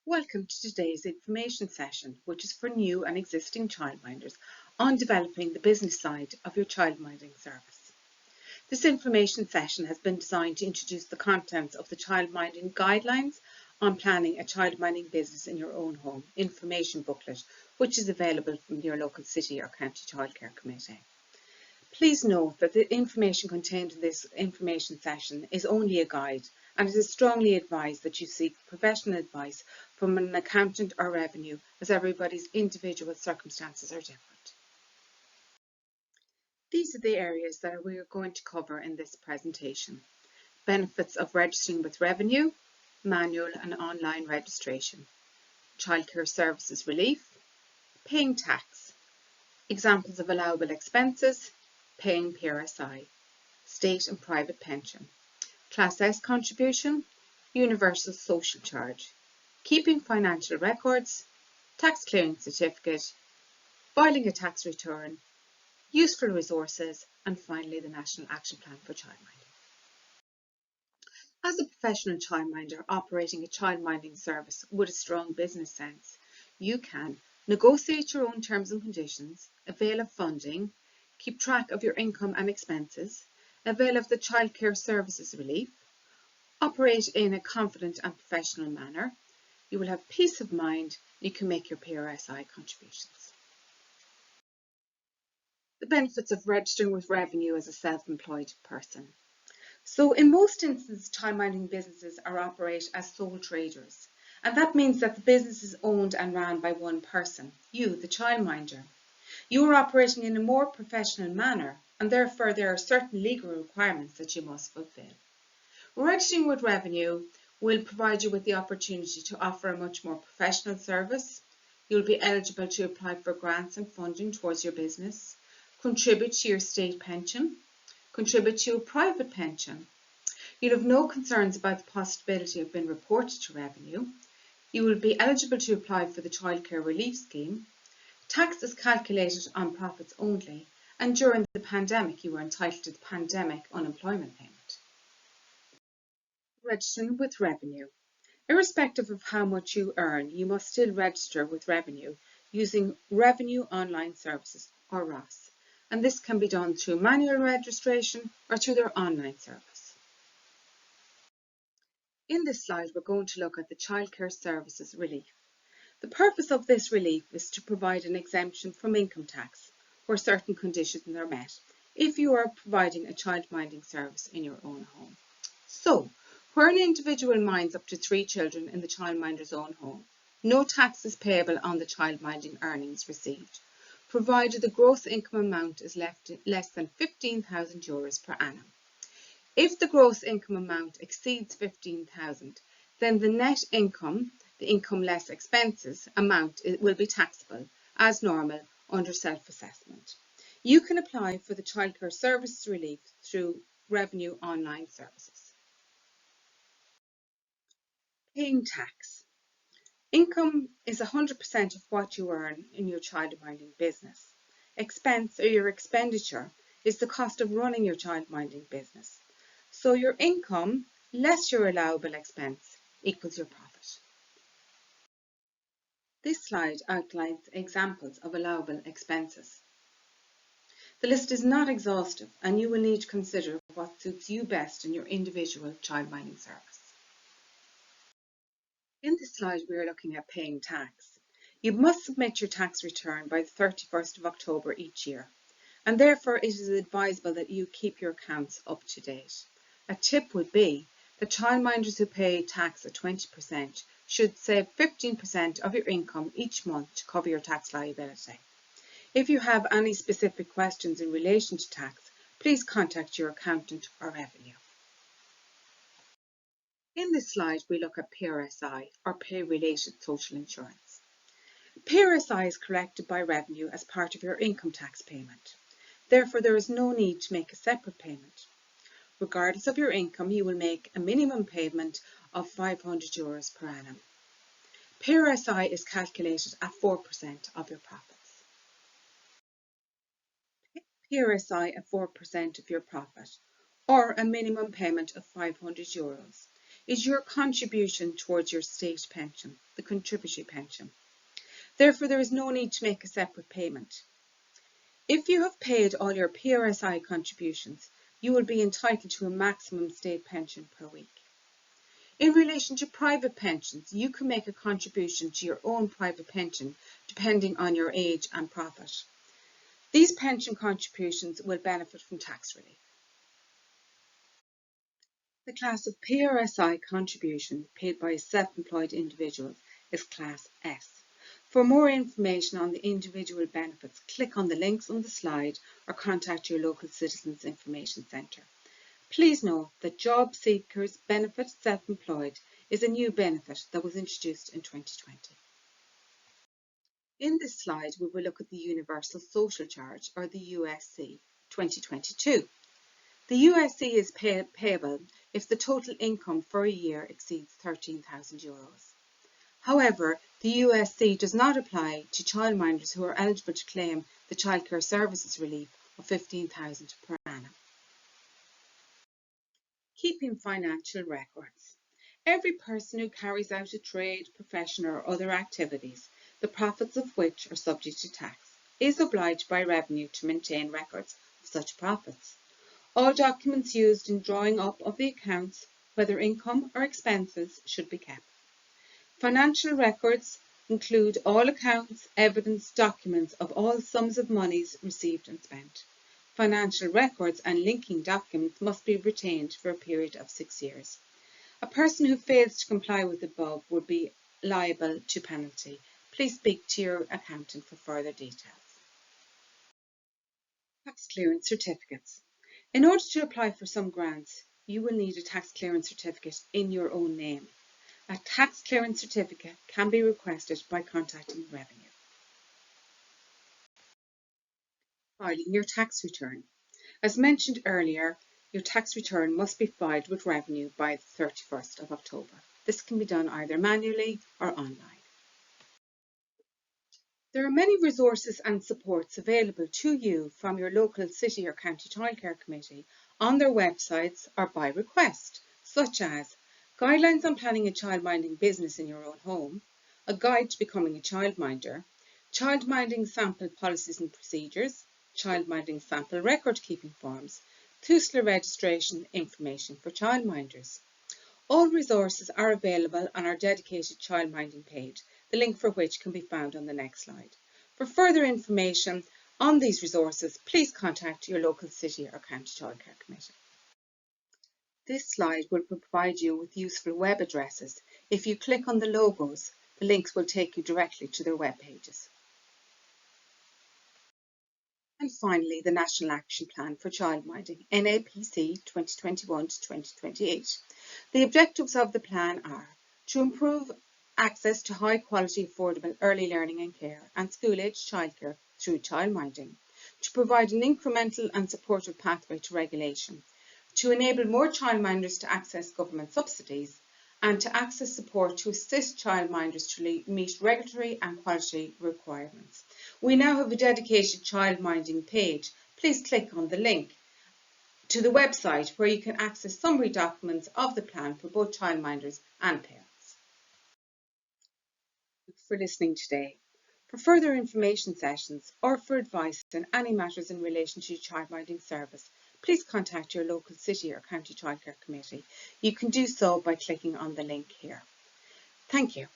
Welcome to today's information session, which is for new and existing childminders on developing the business side of your childminding service. This information session has been designed to introduce the contents of the childminding guidelines on planning a childminding business in your own home information booklet, which is available from your local city or county childcare committee. Please note that the information contained in this information session is only a guide, and it is strongly advised that you seek professional advice from an accountant or revenue, as everybody's individual circumstances are different. These are the areas that we are going to cover in this presentation. Benefits of registering with revenue, manual and online registration, childcare services relief, paying tax, examples of allowable expenses, paying PRSI, state and private pension, Class S contribution, universal social charge, keeping financial records, tax clearance certificate, filing a tax return, useful resources, and finally the National Action Plan for Childminding. As a professional childminder operating a childminding service with a strong business sense, you can negotiate your own terms and conditions, avail of funding, keep track of your income and expenses, avail of the childcare services relief, operate in a confident and professional manner. You will have peace of mind. You can make your PRSI contributions. The benefits of registering with revenue as a self-employed person. So in most instances, childminding businesses are operated as sole traders, and that means that the business is owned and run by one person, you, the childminder. You are operating in a more professional manner, and therefore there are certain legal requirements that you must fulfill. Registering with revenue will provide you with the opportunity to offer a much more professional service. You'll be eligible to apply for grants and funding towards your business, contribute to your state pension, contribute to a private pension. You'll have no concerns about the possibility of being reported to revenue. You will be eligible to apply for the childcare relief scheme. Tax is calculated on profits only, and during the pandemic you were entitled to the pandemic unemployment payment. Registering with revenue. Irrespective of how much you earn, you must still register with revenue using Revenue Online Services, or ROS, and this can be done through manual registration or through their online service. In this slide, we're going to look at the childcare services relief. The purpose of this relief is to provide an exemption from income tax where certain conditions are met if you are providing a childminding service in your own home. So, where an individual minds up to 3 children in the childminder's own home, no tax is payable on the childminding earnings received, provided the gross income amount is less than €15,000 per annum. If the gross income amount exceeds €15,000, then the net income, the income less expenses amount, will be taxable as normal under self-assessment. You can apply for the childcare services relief through Revenue Online Services. Paying tax. Income is 100% of what you earn in your childminding business. Expense, or your expenditure, is the cost of running your childminding business. So your income less your allowable expense equals your profit. This slide outlines examples of allowable expenses. The list is not exhaustive, and you will need to consider what suits you best in your individual childminding service. In this slide, we are looking at paying tax. You must submit your tax return by the 31st of October each year, and therefore it is advisable that you keep your accounts up to date. A tip would be that childminders who pay tax at 20% should save 15% of your income each month to cover your tax liability. If you have any specific questions in relation to tax, please contact your accountant or revenue. In this slide, we look at PRSI, or Pay-Related Social Insurance. PRSI is collected by revenue as part of your income tax payment. Therefore, there is no need to make a separate payment. Regardless of your income, you will make a minimum payment of €500 per annum. PRSI is calculated at 4% of your profits. PRSI at 4% of your profit, or a minimum payment of €500. is your contribution towards your state pension, the contributory pension. Therefore, there is no need to make a separate payment. If you have paid all your PRSI contributions, you will be entitled to a maximum state pension per week. In relation to private pensions, you can make a contribution to your own private pension depending on your age and profit. These pension contributions will benefit from tax relief. The class of PRSI contribution paid by self-employed individuals is Class S. For more information on the individual benefits, click on the links on the slide or contact your local Citizens Information Centre. Please note that Job Seekers Benefit Self-Employed is a new benefit that was introduced in 2020. In this slide, we will look at the Universal Social Charge, or the USC, 2022. The USC is payable if the total income for a year exceeds €13,000. However, the USC does not apply to childminders who are eligible to claim the childcare services relief of €15,000 per annum. Keeping financial records. Every person who carries out a trade, profession or other activities, the profits of which are subject to tax, is obliged by revenue to maintain records of such profits. All documents used in drawing up of the accounts, whether income or expenses, should be kept. Financial records include all accounts, evidence, documents of all sums of monies received and spent. Financial records and linking documents must be retained for a period of 6 years. A person who fails to comply with the above would be liable to penalty. Please speak to your accountant for further details. Tax clearance certificates. In order to apply for some grants, you will need a tax clearance certificate in your own name. A tax clearance certificate can be requested by contacting Revenue. Filing your tax return. As mentioned earlier, your tax return must be filed with Revenue by the 31st of October. This can be done either manually or online. There are many resources and supports available to you from your local city or county childcare committee on their websites or by request, such as guidelines on planning a childminding business in your own home, a guide to becoming a childminder, childminding sample policies and procedures, childminding sample record keeping forms, TUSLA registration information for childminders. All resources are available on our dedicated childminding page, the link for which can be found on the next slide. For further information on these resources, please contact your local city or county childcare committee. This slide will provide you with useful web addresses. If you click on the logos, the links will take you directly to their web pages. And finally, the National Action Plan for Childminding, NAPC 2021 to 2028. The objectives of the plan are to improve access to high quality, affordable early learning and care and school-aged childcare through childminding, to provide an incremental and supportive pathway to regulation, to enable more childminders to access government subsidies, and to access support to assist childminders to meet regulatory and quality requirements. We now have a dedicated childminding page. Please click on the link to the website where you can access summary documents of the plan for both childminders and parents. Thanks for listening today. For further information sessions or for advice on any matters in relation to childminding service, please contact your local city or county childcare committee. You can do so by clicking on the link here. Thank you.